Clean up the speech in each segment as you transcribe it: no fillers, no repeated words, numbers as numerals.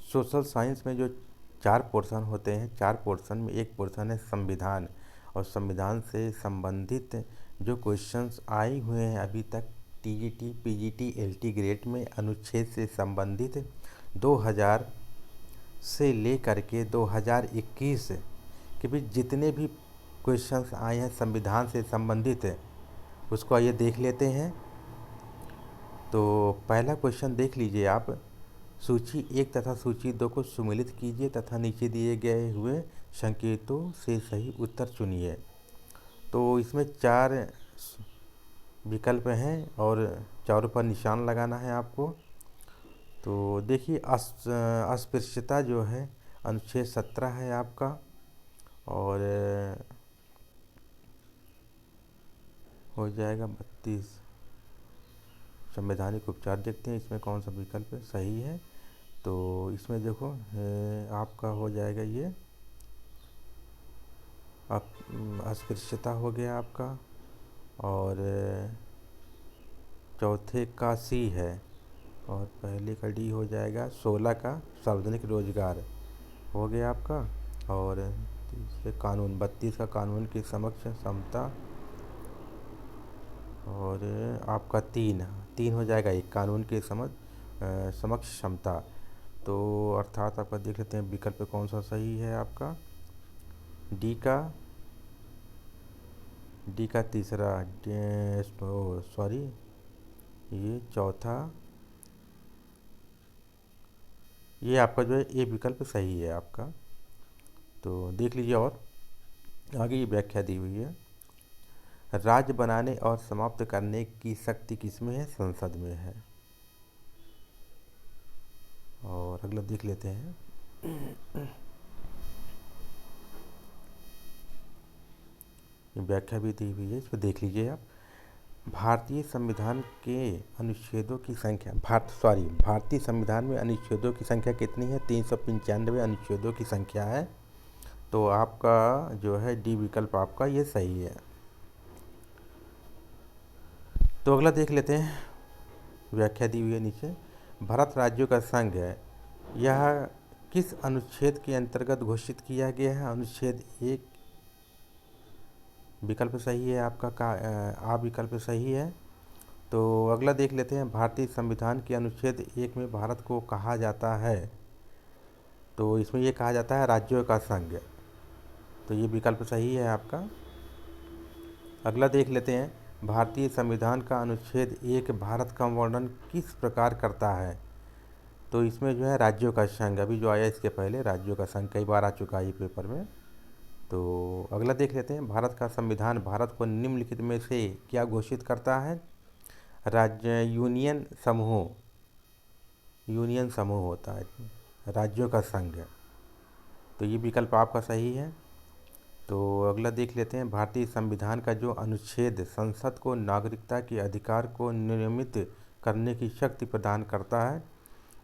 Social science में जो 4 portion होते हैं, 4 पोर्शन में एक पोर्शन है संविधान, और संविधान से संबंधित जो क्वेश्चंस आए हुए हैं अभी तक टीजीटी, पीजीटी, एलटी ग्रेड में अनुच्छेद से संबंधित 2000 से लेकर के 2021 के बीच जितने भी क्वेश्चंस आए हैं संविधान से संबंधित उसको आइए देख लेते हैं। तो पहला क्वेश्चन देख लीजिए आप। सूची 1 तथा सूची 2 को सम्मिलित कीजिए तथा नीचे दिए गए हुए संकेतों से सही उत्तर चुनिए। तो इसमें 4 विकल्प हैं और चारों पर निशान लगाना है आपको। तो देखिए अस्पृश्यता जो है अनुच्छेद 17 है आपका, और हो जाएगा 32। संवैधानिक उपचार देखते हैं इसमें कौन सा विकल्प सही है। तो इसमें देखो आपका हो जाएगा ये अस्पृश्यता हो गया आपका, और चौथे का सी है, और पहले का डी हो जाएगा। 16 का सार्वजनिक रोजगार हो गया आपका, और तीसरे कानून 32 का कानून के समक्ष समता, और आपका 3 हो जाएगा एक कानून के समक्ष क्षमता। तो अर्थात आपका देख लेते हैं विकल्प कौन सा सही है आपका। डी का तीसरा, सॉरी ये चौथा, ये आपका जो है ए विकल्प सही है आपका। तो देख लीजिए और आगे ये व्याख्या दी हुई है। राज्य बनाने और समाप्त करने की शक्ति किसमें है? संसद में है। और अगला देख लेते हैं। व्याख्या भी दी हुई है, इस पर देख लीजिए आप। भारतीय संविधान के अनुच्छेदों की संख्या भारतीय संविधान में अनुच्छेदों की संख्या कितनी है? 395 अनुच्छेदों की संख्या है। तो आपका जो है डी विकल्प आपका ये सही है। तो अगला देख लेते हैं, व्याख्या दी हुई है नीचे। भारत राज्यों का संघ है, यह किस अनुच्छेद के अंतर्गत घोषित किया गया है? अनुच्छेद 1 विकल्प सही है आपका, आ विकल्प सही है। तो अगला देख लेते हैं। भारतीय संविधान के अनुच्छेद 1 में भारत को कहा जाता है, तो इसमें ये कहा जाता है राज्यों का संघ, तो ये विकल्प सही है आपका। अगला देख लेते हैं। भारतीय संविधान का अनुच्छेद 1 भारत का वर्णन किस प्रकार करता है? तो इसमें जो है राज्यों का संघ, अभी जो आया इसके पहले राज्यों का संघ कई बार आ चुका है ये पेपर में। तो अगला देख लेते हैं। भारत का संविधान भारत को निम्नलिखित में से क्या घोषित करता है? राज्य यूनियन समूह होता है, राज्यों का संघ, तो ये विकल्प आपका सही है। तो अगला देख लेते हैं। भारतीय संविधान का जो अनुच्छेद संसद को नागरिकता के अधिकार को नियमित करने की शक्ति प्रदान करता है,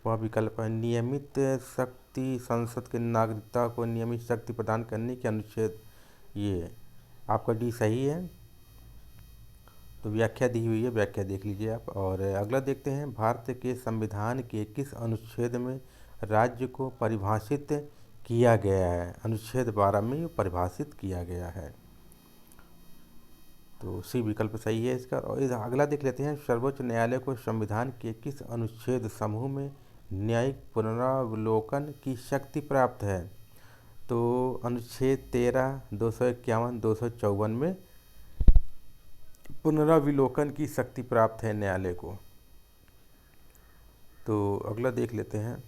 वह विकल्प है नियमित शक्ति। संसद के नागरिकता को नियमित शक्ति प्रदान करने के अनुच्छेद, ये आपका डी सही है। तो व्याख्या दी हुई है, व्याख्या देख लीजिए आप। और अगला देखते हैं। भारत के संविधान के किस अनुच्छेद में राज्य को परिभाषित किया गया है? अनुच्छेद 12 में ये परिभाषित किया गया है, तो सी विकल्प सही है इसका। और अगला देख लेते हैं। सर्वोच्च न्यायालय को संविधान के किस अनुच्छेद समूह में न्यायिक पुनरावलोकन की शक्ति प्राप्त है? तो अनुच्छेद 13, 251, 254 में पुनरावलोकन की शक्ति प्राप्त है न्यायालय को। तो अगला देख लेते हैं,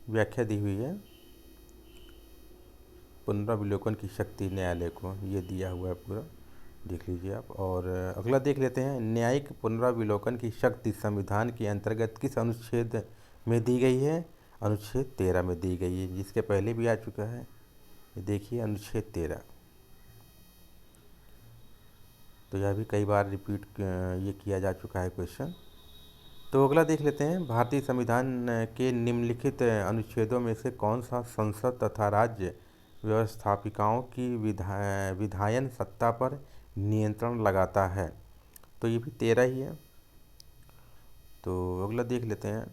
व्याख्या दी हुई है पुनरावलोकन की शक्ति न्यायालय को, ये दिया हुआ है पूरा, देख लीजिए आप। और अगला देख लेते हैं। न्यायिक पुनरावलोकन की शक्ति संविधान के अंतर्गत किस अनुच्छेद में दी गई है? अनुच्छेद 13 में दी गई है, जिसके पहले भी आ चुका है, ये देखिए अनुच्छेद 13। तो यह भी कई बार रिपीट ये किया जा चुका है क्वेश्चन। तो अगला देख लेते हैं। भारतीय संविधान के निम्नलिखित अनुच्छेदों में से कौन सा संसद तथा राज्य व्यवस्थापिकाओं की विधायन सत्ता पर नियंत्रण लगाता है? तो ये भी 13 ही है। तो अगला देख लेते हैं।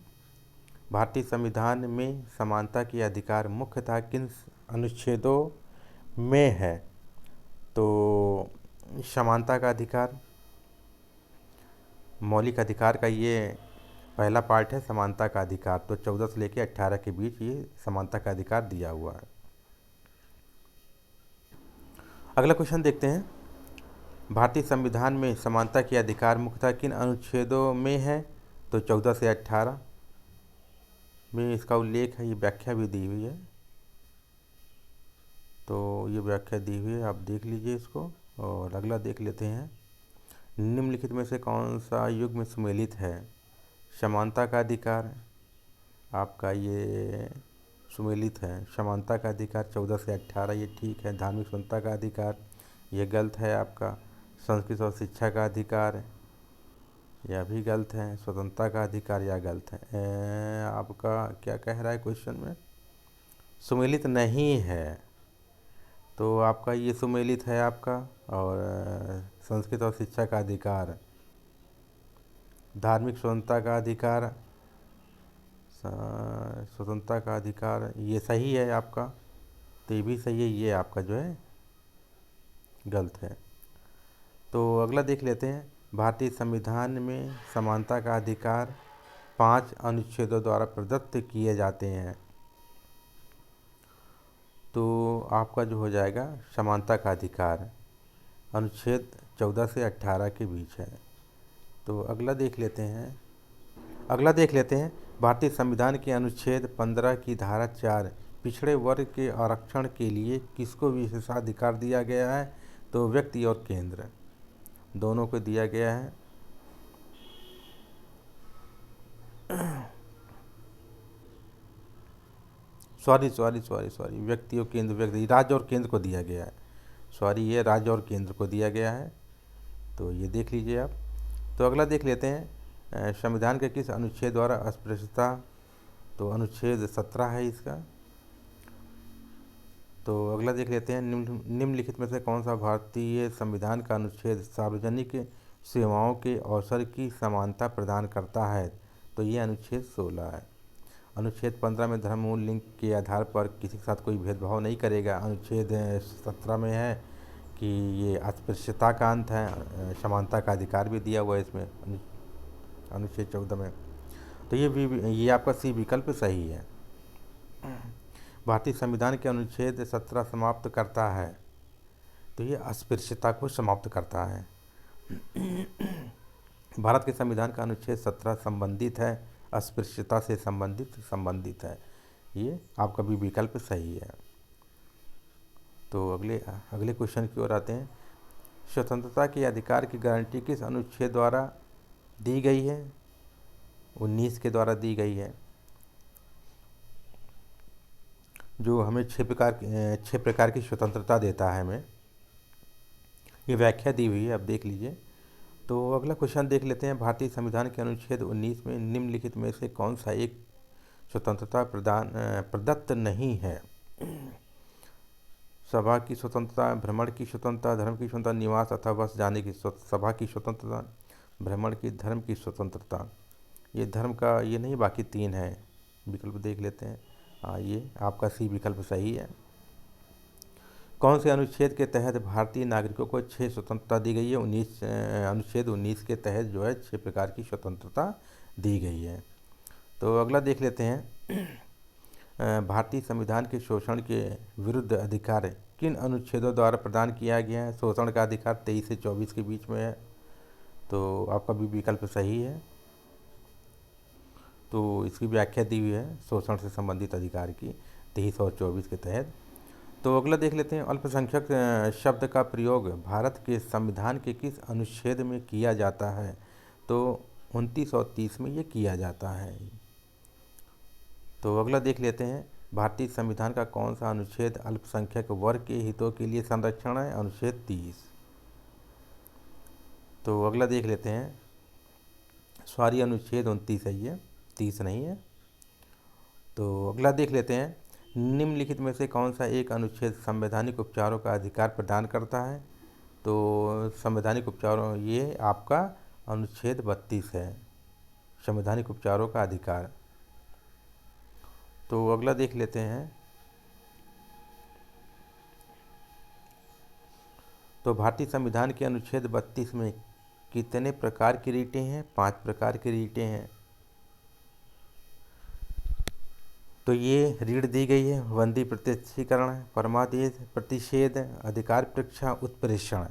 भारतीय संविधान में समानता की अधिकार मुख्यतः किन अनुच्छेदों में है? तो समानता का अधिकार, मौलिक अधिकार का ये पहला पार्ट है समानता का अधिकार। तो 14 से लेकर 18 के बीच ये समानता का अधिकार दिया हुआ है। अगला क्वेश्चन देखते हैं। भारतीय संविधान में समानता के अधिकार मुख्यतः किन अनुच्छेदों में है? तो 14 से 18 में इसका उल्लेख है, ये व्याख्या भी दी हुई है। तो ये व्याख्या दी हुई है, आप देख लीजिए इसको। और अगला देख लेते हैं, निम्नलिखित में से कौन सा युग में सम्मिलित है? समानता का अधिकार आपका ये सुमेलित है। समानता का अधिकार 14 से 18 ये ठीक है। धार्मिक स्वतंत्रता का अधिकार ये गलत है आपका। संस्कृत और शिक्षा का अधिकार यह भी गलत है। स्वतंत्रता का अधिकार यह गलत है। आपका क्या कह रहा है क्वेश्चन में? सुमेलित नहीं है, तो आपका ये सुमेलित है आपका। और संस्कृत और शिक्षा का अधिकार, धार्मिक स्वतंत्रता का अधिकार, स्वतंत्रता का अधिकार ये सही है आपका। तो ये भी सही है, ये आपका जो है गलत है। तो अगला देख लेते हैं, भारतीय संविधान में समानता का अधिकार 5 अनुच्छेदों द्वारा प्रदत्त किए जाते हैं। तो आपका जो हो जाएगा समानता का अधिकार अनुच्छेद 14 से 18 के बीच है। तो अगला देख लेते हैं, भारतीय संविधान के अनुच्छेद 15 की धारा 4 पिछड़े वर्ग के आरक्षण के लिए किसको विशेषाधिकार दिया गया है? तो व्यक्ति और केंद्र दोनों को दिया गया है। सॉरी, व्यक्ति और केंद्र, राज्य और केंद्र को दिया गया है। ये राज्य और केंद्र को दिया गया है। तो ये देख लीजिए आप। तो अगला देख लेते हैं, संविधान के किस अनुच्छेद द्वारा अस्पृश्यता? तो अनुच्छेद 17 है इसका। तो अगला देख लेते हैं, निम्नलिखित में से कौन सा भारतीय संविधान का अनुच्छेद सार्वजनिक सेवाओं के अवसर की समानता प्रदान करता है? तो ये अनुच्छेद 16 है। अनुच्छेद 15 में धर्म, मूल, लिंग के आधार पर किसी के साथ कोई भेदभाव नहीं करेगा। अनुच्छेद 17 में है कि ये अस्पृश्यता का अंत है। समानता का अधिकार भी दिया हुआ है इसमें अनुच्छेद 14 में। तो ये आपका सी विकल्प सही है। भारतीय संविधान के अनुच्छेद 17 समाप्त करता है? तो ये अस्पृश्यता को समाप्त करता है। भारत के संविधान का अनुच्छेद 17 संबंधित है, अस्पृश्यता से संबंधित है। ये आपका भी विकल्प सही है। तो अगले क्वेश्चन की ओर आते हैं, स्वतंत्रता के अधिकार की गारंटी किस अनुच्छेद द्वारा दी गई है? 19 के द्वारा दी गई है, जो हमें 6 प्रकार की स्वतंत्रता देता है हमें। ये व्याख्या दी हुई है, अब देख लीजिए। तो अगला क्वेश्चन देख लेते हैं, भारतीय संविधान के अनुच्छेद 19 में निम्नलिखित में से कौन सा एक स्वतंत्रता प्रदत्त नहीं है? सभा की स्वतंत्रता, भ्रमण की स्वतंत्रता, धर्म की स्वतंत्रता, निवास अथवा बस जाने की सभा की स्वतंत्रता, भ्रमण की, धर्म की स्वतंत्रता। ये धर्म का ये नहीं, बाकी 3 है। विकल्प देख लेते हैं। हाँ, ये आपका सी विकल्प सही है। कौन से अनुच्छेद के तहत भारतीय नागरिकों को 6 स्वतंत्रता दी गई है? अनुच्छेद 19 के तहत जो है 6 प्रकार की स्वतंत्रता दी गई है। तो अगला देख लेते हैं, भारतीय संविधान के शोषण के विरुद्ध अधिकार किन अनुच्छेदों द्वारा प्रदान किया गया है? शोषण का अधिकार 23 से 24 के बीच में है। तो आपका भी विकल्प सही है। तो इसकी व्याख्या दी हुई है शोषण से संबंधित अधिकार की 23 और 24 के तहत। तो अगला देख लेते हैं, अल्पसंख्यक शब्द का प्रयोग भारत के संविधान के किस अनुच्छेद में किया जाता है? तो 29 और 30 में ये किया जाता है। तो अगला देख लेते हैं, भारतीय संविधान का कौन सा अनुच्छेद अल्पसंख्यक वर्ग के हितों के लिए संरक्षण है? अनुच्छेद 30। तो अगला देख लेते हैं, सॉरी अनुच्छेद 29 है, ये 30 नहीं है। तो अगला देख लेते हैं, निम्नलिखित में से कौन सा एक अनुच्छेद संवैधानिक उपचारों का अधिकार प्रदान करता है? तो संवैधानिक उपचारों, ये आपका अनुच्छेद 32 है, संवैधानिक उपचारों का अधिकार। तो अगला देख लेते हैं। तो भारतीय संविधान के अनुच्छेद 32 में कितने प्रकार की रीटें हैं? 5 प्रकार की रीटें हैं। तो ये रीढ़ दी गई है बंदी प्रत्यक्षीकरण, परमादेश, प्रतिषेध, अधिकार परीक्षा, उत्प्रेषण।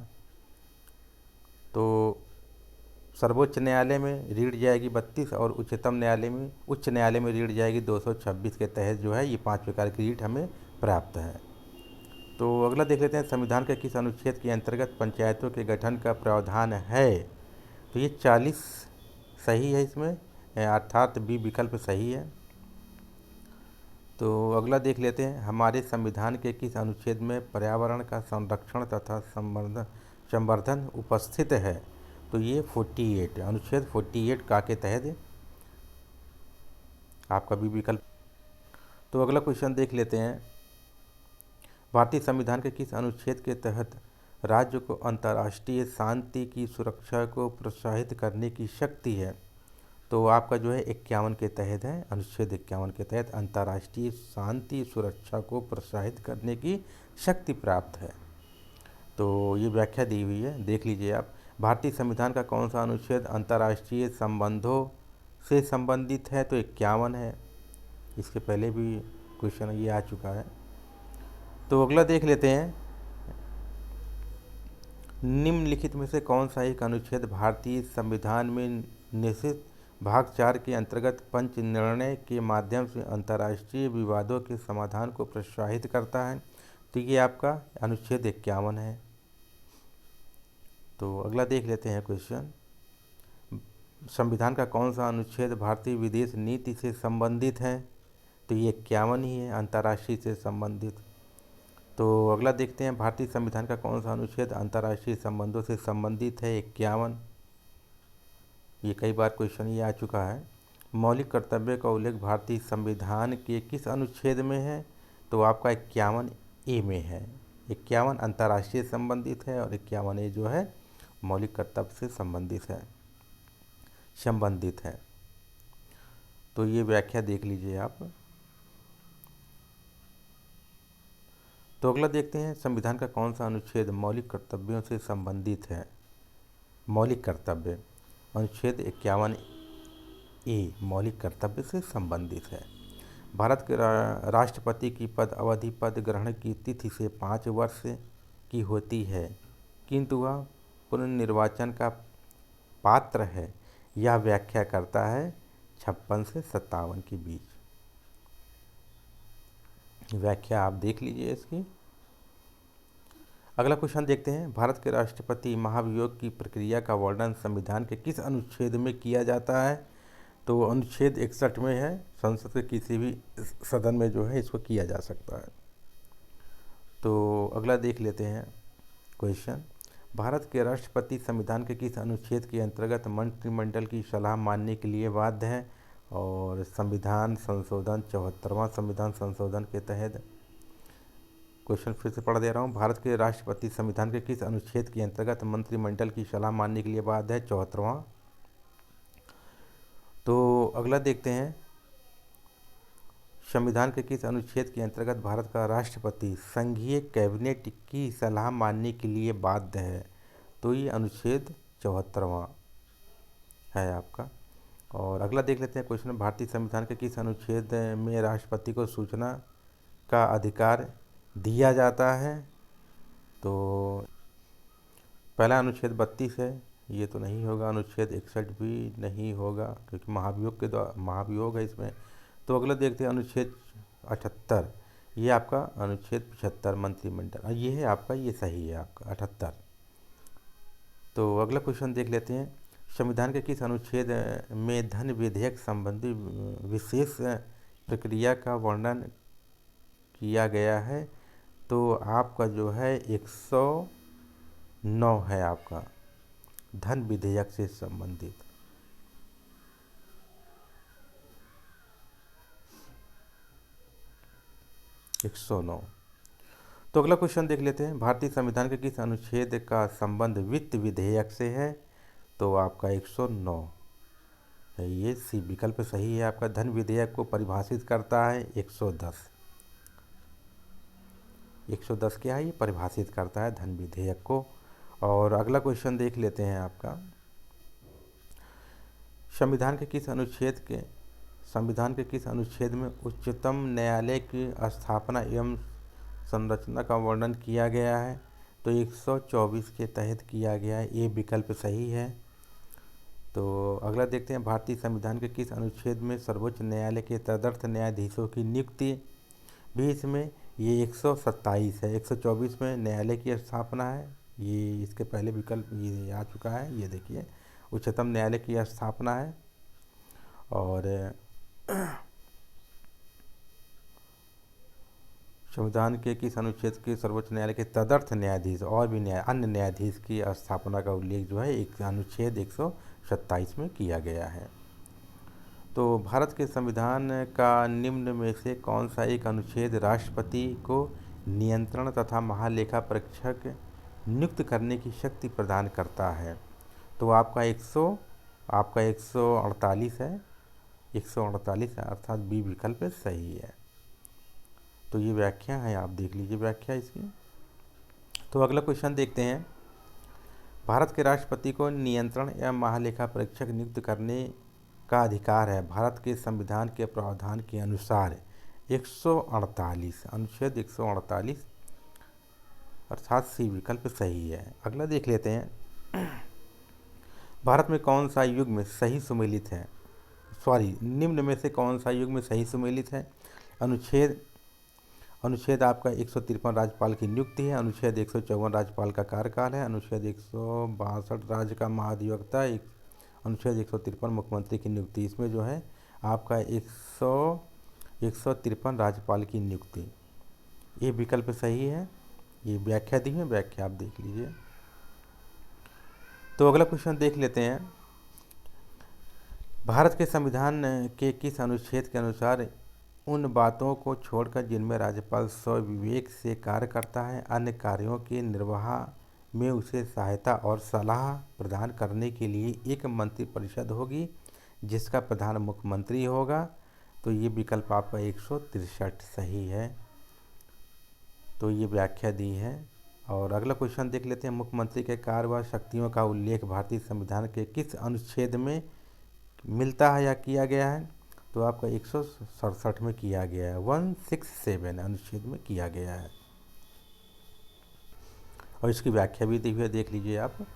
तो सर्वोच्च न्यायालय में रीढ़ जाएगी 32 और उच्च न्यायालय में रीढ़ जाएगी 226 के तहत जो है ये 5 प्रकार की रीढ़ हमें प्राप्त है। तो अगला देख लेते हैं, संविधान के किस अनुच्छेद के अंतर्गत पंचायतों के गठन का प्रावधान है? तो ये 40 सही है, इसमें अर्थात बी विकल्प सही है। तो अगला देख लेते हैं, हमारे संविधान के किस अनुच्छेद में पर्यावरण का संरक्षण तथा संवर्धन उपस्थित है? तो ये 48 अनुच्छेद 48 का के तहत आपका भी विकल्प। तो अगला क्वेश्चन देख लेते हैं, भारतीय संविधान के किस अनुच्छेद के तहत राज्य को अंतर्राष्ट्रीय शांति की सुरक्षा को प्रोत्साहित करने की शक्ति है? तो आपका जो है 51 के तहत है, अनुच्छेद 51 के तहत अंतर्राष्ट्रीय शांति सुरक्षा को प्रोत्साहित करने की शक्ति प्राप्त है। तो ये व्याख्या दी हुई है, देख लीजिए आप। भारतीय संविधान का कौन सा अनुच्छेद अंतर्राष्ट्रीय संबंधों से संबंधित है? तो 51 है, इसके पहले भी क्वेश्चन ये आ चुका है। तो अगला देख लेते हैं, निम्नलिखित में से कौन सा एक अनुच्छेद भारतीय संविधान में निश्चित भाग 4 के अंतर्गत पंच निर्णय के माध्यम से अंतर्राष्ट्रीय विवादों के समाधान को प्रोत्साहित करता है? तो ये आपका अनुच्छेद 51 है। तो अगला देख लेते हैं क्वेश्चन, संविधान का कौन सा अनुच्छेद भारतीय विदेश नीति से संबंधित है? तो ये 51 ही है, अंतर्राष्ट्रीय से संबंधित। तो अगला देखते हैं, भारतीय संविधान का कौन सा अनुच्छेद अंतर्राष्ट्रीय संबंधों से संबंधित है? 51। ये कई बार क्वेश्चन ये आ चुका है। मौलिक कर्तव्य का उल्लेख भारतीय संविधान के किस अनुच्छेद में है? तो आपका 51A में है। 51 अंतर्राष्ट्रीय संबंधित है और 51A जो है मौलिक कर्तव्य से संबंधित है। तो ये व्याख्या देख लीजिए आप। तो अगला देखते हैं, संविधान का कौन सा अनुच्छेद मौलिक कर्तव्यों से संबंधित है? मौलिक कर्तव्य अनुच्छेद 51A मौलिक कर्तव्य से संबंधित है। भारत के राष्ट्रपति की पद अवधि पद ग्रहण की तिथि से 5 वर्ष की होती है, किंतु वह पुनर्निर्वाचन का पात्र है। यह व्याख्या करता है 56 से 57 के बीच। व्याख्या आप देख लीजिए इसकी। अगला क्वेश्चन देखते हैं, भारत के राष्ट्रपति महाभियोग की प्रक्रिया का वर्णन संविधान के किस अनुच्छेद में किया जाता है? तो अनुच्छेद 61 में है, संसद के किसी भी सदन में जो है इसको किया जा सकता है। तो अगला देख लेते हैं क्वेश्चन, भारत के राष्ट्रपति संविधान के किस अनुच्छेद के अंतर्गत मंत्रिमंडल की सलाह मानने के लिए बाध्य है? और संविधान संशोधन 74वां संविधान संशोधन के तहत। क्वेश्चन फिर से पढ़ दे रहा हूँ, भारत के राष्ट्रपति संविधान के किस अनुच्छेद के अंतर्गत मंत्रिमंडल की सलाह मानने के लिए बाध्य है? 74वां। तो अगला देखते हैं, संविधान के किस अनुच्छेद के अंतर्गत भारत का राष्ट्रपति संघीय कैबिनेट की सलाह मानने के लिए बाध्य है? तो ये अनुच्छेद 74वां है आपका। और अगला देख लेते हैं क्वेश्चन, भारतीय संविधान के किस अनुच्छेद में राष्ट्रपति को सूचना का अधिकार दिया जाता है? तो पहला अनुच्छेद 32 है, ये तो नहीं होगा। अनुच्छेद 61 भी नहीं होगा क्योंकि महाभियोग है इसमें। तो अगला देखते हैं अनुच्छेद 78, ये आपका अनुच्छेद 75 मंत्रिमंडल, ये है आपका, ये सही है आपका 78। तो अगला क्वेश्चन देख लेते हैं, संविधान के किस अनुच्छेद में धन विधेयक संबंधी विशेष प्रक्रिया का वर्णन किया गया है? तो आपका जो है 109 है आपका, धन विधेयक से संबंधित। तो अगला क्वेश्चन देख लेते हैं, भारतीय संविधान के किस अनुच्छेद का संबंध वित्त विधेयक से है? तो आपका 109। ये सी विकल्प सही है आपका। धन विधेयक को परिभाषित करता है 110। 110 क्या है, ये परिभाषित करता है धन विधेयक को। और अगला क्वेश्चन देख लेते हैं आपका। संविधान के किस अनुच्छेद में उच्चतम न्यायालय की स्थापना एवं संरचना का वर्णन किया गया है? तो 124 के तहत किया गया है, ये विकल्प सही है। तो अगला देखते हैं, भारतीय संविधान के किस अनुच्छेद में सर्वोच्च न्यायालय के तदर्थ न्यायाधीशों की नियुक्ति भी इसमें? ये 127 है। 124 में न्यायालय की स्थापना है, ये इसके पहले विकल्प ये आ चुका है। ये देखिए, उच्चतम न्यायालय की स्थापना है। और संविधान के किस अनुच्छेद के सर्वोच्च न्यायालय के तदर्थ न्यायाधीश और भी अन्य न्यायाधीश की स्थापना का उल्लेख जो है एक अनुच्छेद 127 में किया गया है। तो भारत के संविधान का निम्न में से कौन सा एक अनुच्छेद राष्ट्रपति को नियंत्रण तथा महालेखा परीक्षक नियुक्त करने की शक्ति प्रदान करता है? तो आपका 148 है। 148 है, अर्थात बी विकल्प सही है। तो ये व्याख्या है, आप देख लीजिए व्याख्या इसकी। तो अगला क्वेश्चन देखते हैं, भारत के राष्ट्रपति को नियंत्रण या महालेखा परीक्षक नियुक्त करने का अधिकार है भारत के संविधान के प्रावधान के अनुसार? 148, अनुच्छेद 148, अर्थात सी विकल्प सही है। अगला देख लेते हैं, भारत में कौन सा युग्म सही सुमेलित है? निम्न में से कौन सा युग्म सही सुमेलित है? अनुच्छेद आपका 153 राज्यपाल की नियुक्ति है। अनुच्छेद 154 राज्यपाल का कार्यकाल है। अनुच्छेद 162 राज्य का महाधिवक्ता। अनुच्छेद 153 मुख्यमंत्री की नियुक्ति। इसमें जो है आपका 153 राज्यपाल की नियुक्ति, ये विकल्प सही है। ये व्याख्या दी है, व्याख्या आप देख लीजिए। तो अगला क्वेश्चन देख लेते हैं, भारत के संविधान के किस अनुच्छेद के अनुसार उन बातों को छोड़कर जिनमें राज्यपाल स्वविवेक से कार्य करता है, अन्य कार्यों के निर्वाह में उसे सहायता और सलाह प्रदान करने के लिए एक मंत्रिपरिषद होगी जिसका प्रधान मुख्यमंत्री होगा? तो ये विकल्प आपका 163 सही है। तो ये व्याख्या दी है। और अगला क्वेश्चन देख लेते हैं, मुख्यमंत्री के कार्य व शक्तियों का उल्लेख भारतीय संविधान के किस अनुच्छेद में मिलता है या किया गया है? तो आपका 167 में किया गया है, 167 अनुच्छेद में किया गया है। और इसकी व्याख्या भी दी हुई है, देख लीजिए आप।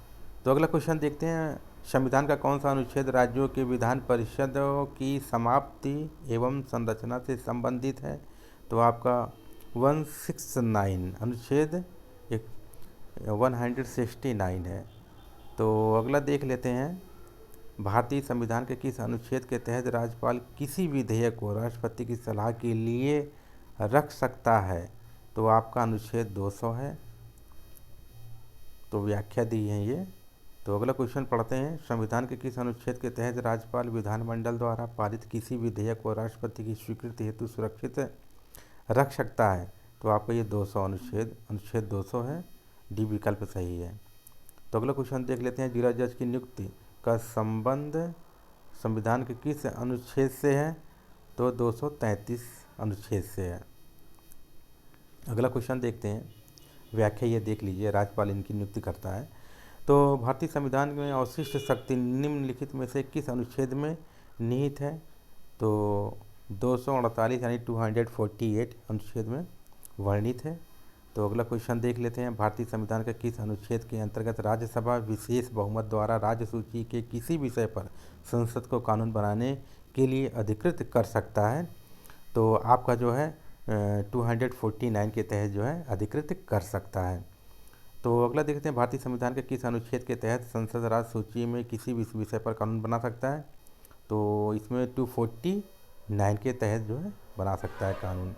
तो अगला क्वेश्चन देखते हैं, संविधान का कौन सा अनुच्छेद राज्यों के विधान परिषदों की समाप्ति एवं संरचना से संबंधित है? तो आपका 169, अनुच्छेद 169 है। तो अगला देख लेते हैं, भारतीय संविधान के किस अनुच्छेद के तहत राज्यपाल किसी विधेयक को राष्ट्रपति की सलाह के लिए रख सकता है? तो आपका अनुच्छेद 200 है। तो व्याख्या दी है ये। तो अगला क्वेश्चन पढ़ते हैं, संविधान के किस अनुच्छेद के तहत राज्यपाल विधानमंडल द्वारा पारित किसी विधेयक को राष्ट्रपति की स्वीकृति हेतु सुरक्षित रख सकता है? तो आपका ये 200 अनुच्छेद 200 है, डी विकल्प सही है। तो अगला क्वेश्चन देख लेते हैं, जिला जज की नियुक्ति का संबंध संविधान के किस अनुच्छेद से है? तो 233 अनुच्छेद से है। अगला क्वेश्चन देखते हैं, व्याख्या ये देख लीजिए, राज्यपाल इनकी नियुक्ति करता है। तो भारतीय संविधान में अवशिष्ट शक्ति निम्नलिखित में से किस अनुच्छेद में निहित है? तो 248 यानी 248 अनुच्छेद में वर्णित है। तो अगला क्वेश्चन देख लेते हैं, भारतीय संविधान के किस अनुच्छेद के अंतर्गत राज्यसभा विशेष बहुमत द्वारा राज्य सूची के किसी विषय पर संसद को कानून बनाने के लिए अधिकृत कर सकता है? तो आपका जो है 249 के तहत जो है अधिकृत कर सकता है। तो अगला देखते हैं, भारतीय संविधान के किस अनुच्छेद के तहत संसद राज्य सूची में किसी विषय पर कानून बना सकता है? तो इसमें 249 के तहत जो है बना सकता है कानून।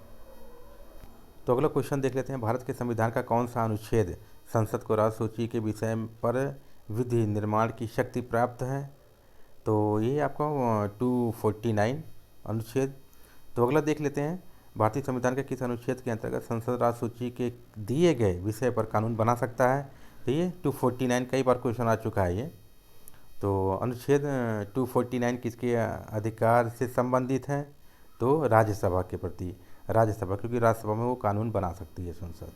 तो अगला क्वेश्चन देख लेते हैं, भारत के संविधान का कौन सा अनुच्छेद संसद को राज्य सूची के विषय पर विधि निर्माण की शक्ति प्राप्त है? तो ये आपका 249 अनुच्छेद। तो अगला देख लेते हैं, भारतीय संविधान के किस अनुच्छेद के अंतर्गत संसद राज्य सूची के दिए गए विषय पर कानून बना सकता है? तो ये 249 कई बार क्वेश्चन आ चुका है ये। तो अनुच्छेद 249 किसके अधिकार से संबंधित है? तो राज्यसभा के प्रति, राज्यसभा, क्योंकि राज्यसभा में वो कानून बना सकती है संसद।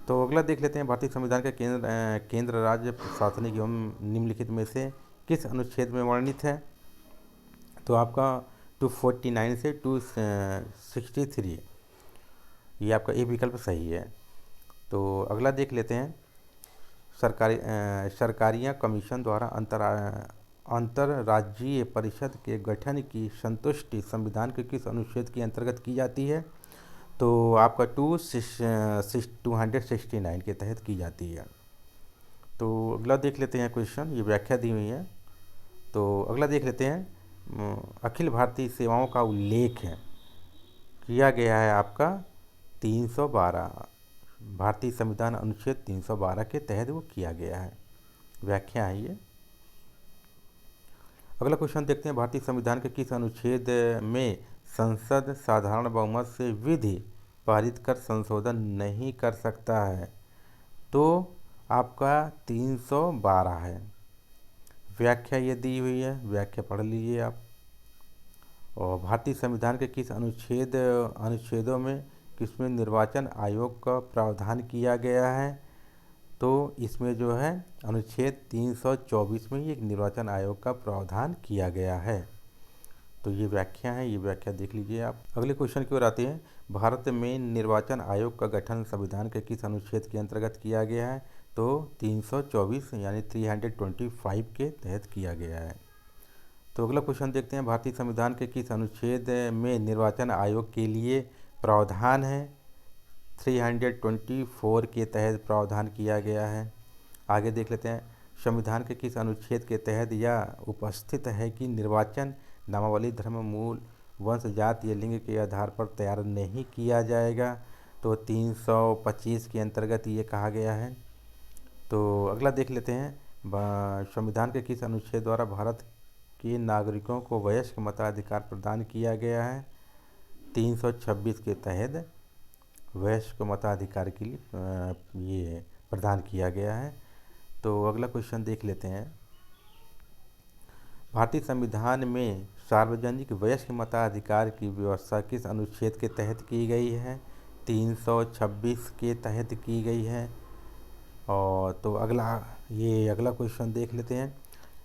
तो अगला देख लेते हैं, भारतीय संविधान के केंद्र राज्य प्रशासनिक एवं निम्नलिखित में से किस अनुच्छेद में वर्णित है? तो आपका 249 से 263, ये आपका ए विकल्प सही है। तो अगला देख लेते हैं, सरकारिया कमीशन द्वारा अंतर्राज्यीय परिषद के गठन की संतुष्टि संविधान के किस अनुच्छेद के अंतर्गत की जाती है? तो आपका 269 के तहत की जाती है। तो अगला देख लेते हैं क्वेश्चन, ये व्याख्या दी हुई है। तो अगला देख लेते हैं, अखिल भारतीय सेवाओं का उल्लेख किया गया है आपका 312, भारतीय संविधान अनुच्छेद 312 के तहत वो किया गया है, व्याख्या है ये। अगला क्वेश्चन देखते हैं, भारतीय संविधान के किस अनुच्छेद में संसद साधारण बहुमत से विधि पारित कर संशोधन नहीं कर सकता है? तो आपका 312 है, व्याख्या ये दी हुई है, व्याख्या पढ़ लीजिए आप। और भारतीय संविधान के किस अनुच्छेदों में किसमें निर्वाचन आयोग का प्रावधान किया गया है? तो इसमें जो है अनुच्छेद 324 में ही एक निर्वाचन आयोग का प्रावधान किया गया है। तो ये व्याख्या है, ये व्याख्या देख लीजिए आप। अगले क्वेश्चन की ओर आते हैं, भारत में निर्वाचन आयोग का गठन संविधान के किस अनुच्छेद के अंतर्गत किया गया है? तो 324 यानी 325 के तहत किया गया है। तो अगला क्वेश्चन देखते हैं, भारतीय संविधान के किस अनुच्छेद में निर्वाचन आयोग के लिए प्रावधान है? 324 के तहत प्रावधान किया गया है। आगे देख लेते हैं, संविधान के किस अनुच्छेद के तहत यह उपस्थित है कि निर्वाचन नामावली धर्म, मूल, वंश, जाति या लिंग के आधार पर तैयार नहीं किया जाएगा? तो 325 के अंतर्गत ये कहा गया है। तो अगला देख लेते हैं, संविधान के किस अनुच्छेद द्वारा भारत के नागरिकों को वयस्क मताधिकार प्रदान किया गया है? 326 के तहत वयस्क मताधिकार के लिए ये प्रदान किया गया है। तो अगला क्वेश्चन देख लेते हैं, भारतीय संविधान में सार्वजनिक वयस्क मताधिकार की व्यवस्था किस अनुच्छेद के तहत की गई है? 326 के तहत की गई है। और तो अगला क्वेश्चन देख लेते हैं,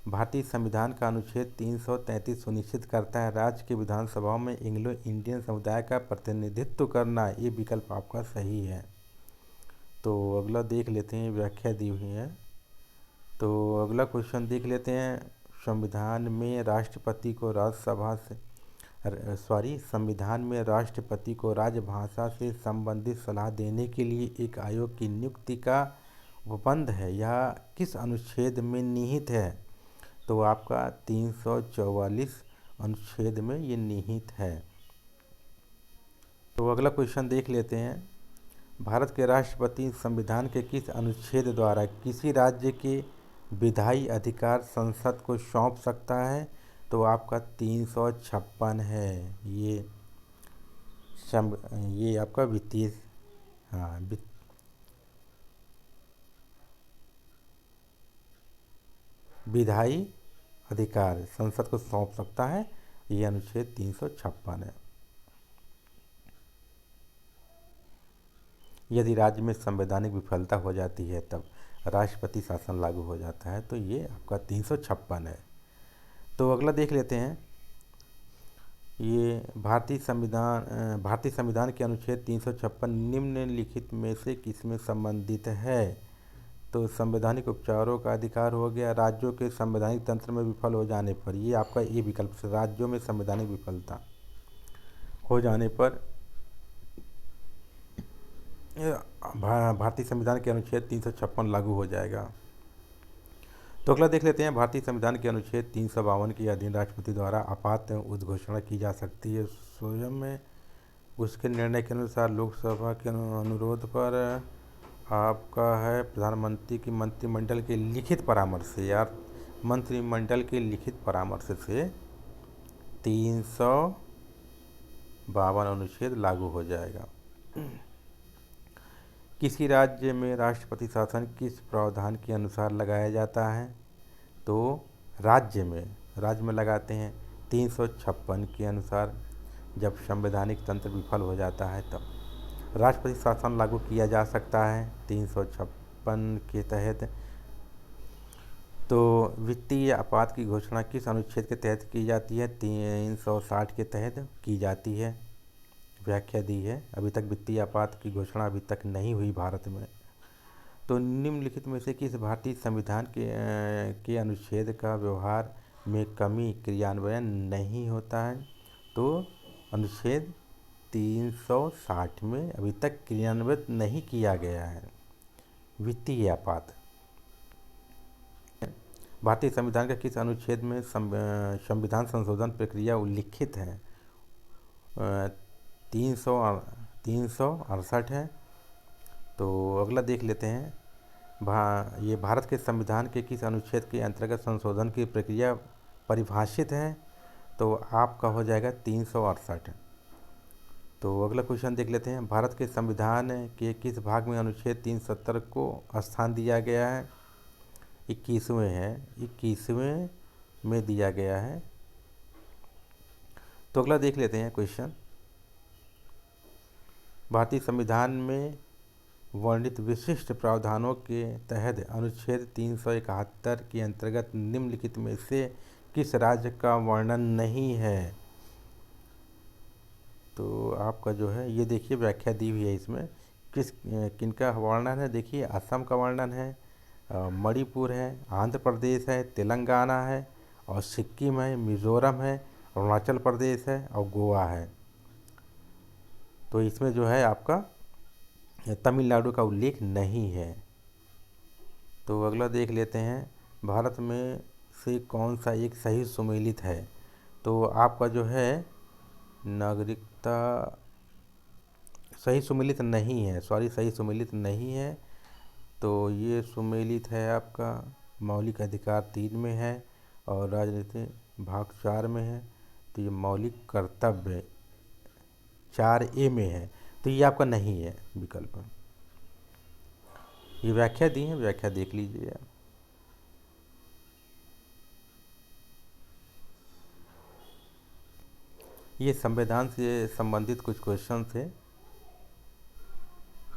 भारतीय संविधान का अनुच्छेद 333 सुनिश्चित करता है राज्य की विधानसभाओं में एंग्लो इंडियन समुदाय का प्रतिनिधित्व करना, ये विकल्प आपका सही है। तो अगला देख लेते हैं, व्याख्या दी हुई है। तो अगला क्वेश्चन देख लेते हैं, संविधान में राष्ट्रपति को संविधान में राष्ट्रपति को राजभाषा से संबंधित सलाह देने के लिए एक आयोग की नियुक्ति का उपबंध है, यह किस अनुच्छेद में निहित है? तो आपका 344 अनुच्छेद में ये निहित है। तो अगला क्वेश्चन देख लेते हैं, भारत के राष्ट्रपति संविधान के किस अनुच्छेद द्वारा किसी राज्य के विधायी अधिकार संसद को सौंप सकता है? तो आपका 356 है, ये आपका वित्तीय विधायी अधिकार संसद को सौंप सकता है, ये अनुच्छेद 356 है। यदि राज्य में संवैधानिक विफलता हो जाती है तब राष्ट्रपति शासन लागू हो जाता है, तो ये आपका 356 है। तो अगला देख लेते हैं, ये भारतीय संविधान के अनुच्छेद 356 निम्नलिखित में से किसमें संबंधित है? तो संवैधानिक उपचारों का अधिकार हो गया, राज्यों के संवैधानिक तंत्र में विफल हो जाने पर, ये आपका ये विकल्प से राज्यों में संवैधानिक विफलता हो जाने पर भारतीय संविधान के अनुच्छेद 356 लागू हो जाएगा। तो अगला देख लेते हैं, भारतीय संविधान के अनुच्छेद 352 के अधीन राष्ट्रपति द्वारा आपात उद्घोषणा की जा सकती है स्वयं में उसके निर्णय के अनुसार लोकसभा के अनुरोध पर आपका है प्रधानमंत्री की मंत्रिमंडल के लिखित परामर्श से, यार मंत्रिमंडल के लिखित परामर्श से 352 अनुच्छेद लागू हो जाएगा। किसी राज्य में राष्ट्रपति शासन किस प्रावधान के अनुसार लगाया जाता है? तो राज्य में लगाते हैं 356 के अनुसार। जब संवैधानिक तंत्र विफल हो जाता है तब राष्ट्रपति शासन लागू किया जा सकता है 356 के तहत। तो वित्तीय आपात की घोषणा किस अनुच्छेद के तहत की जाती है? 360 के तहत की जाती है। व्याख्या दी है। अभी तक वित्तीय आपात की घोषणा अभी तक नहीं हुई भारत में। तो निम्नलिखित में से किस भारतीय संविधान के अनुच्छेद का व्यवहार में कमी क्रियान्वयन नहीं होता है? तो अनुच्छेद 360 में अभी तक क्रियान्वित नहीं किया गया है वित्तीय आपात। भारतीय संविधान का किस अनुच्छेद में संविधान संशोधन प्रक्रिया उल्लिखित है? 368 है। तो अगला देख लेते हैं। ये भारत के संविधान के किस अनुच्छेद के अंतर्गत संशोधन की प्रक्रिया परिभाषित है? तो आपका हो जाएगा 368। तो अगला क्वेश्चन देख लेते हैं। भारत के संविधान के किस भाग में अनुच्छेद 370 को स्थान दिया गया है? 21वें है, 21वें में दिया गया है। तो अगला देख लेते हैं क्वेश्चन। भारतीय संविधान में वर्णित विशिष्ट प्रावधानों के तहत अनुच्छेद 371 के अंतर्गत निम्नलिखित में से किस राज्य का वर्णन नहीं है? तो आपका जो है ये देखिए व्याख्या दी हुई है इसमें किनका वर्णन है। देखिए असम का वर्णन है, मणिपुर है, आंध्र प्रदेश है, तेलंगाना है और सिक्किम है, मिज़ोरम है, अरुणाचल प्रदेश है और गोवा है। तो इसमें जो है आपका तमिलनाडु का उल्लेख नहीं है। तो अगला देख लेते हैं। भारत में से कौन सा एक सही सुमेलित है? तो आपका जो है नागरिकता सही सुमेलित नहीं है, सही सुमेलित नहीं है। तो ये सुमेलित है आपका मौलिक अधिकार 3 में है और राजनीति भाग 4 में है। तो ये मौलिक कर्तव्य 4A में है। तो ये आपका नहीं है विकल्प। ये व्याख्या दी है, व्याख्या देख लीजिए आप। ये संविधान से संबंधित कुछ क्वेश्चन थे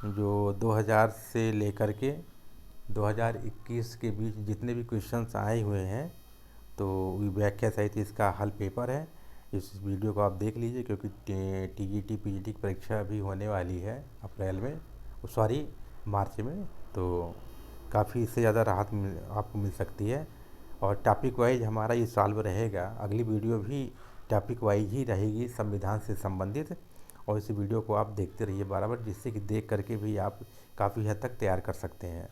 जो 2000 से लेकर के 2021 के बीच जितने भी क्वेश्चंस आए हुए हैं तो व्याख्या सहित इसका हल पेपर है। इस वीडियो को आप देख लीजिए क्योंकि टीजीटी पीजीटी की परीक्षा भी होने वाली है अप्रैल में, सॉरी मार्च में। तो काफ़ी इससे ज़्यादा राहत आपको मिल सकती है। और टॉपिक वाइज हमारा ये सॉल्व रहेगा। अगली वीडियो भी टॉपिक वाइज ही रहेगी संविधान से संबंधित। और इस वीडियो को आप देखते रहिए बराबर, जिससे कि देख करके भी आप काफ़ी हद तक तैयार कर सकते हैं।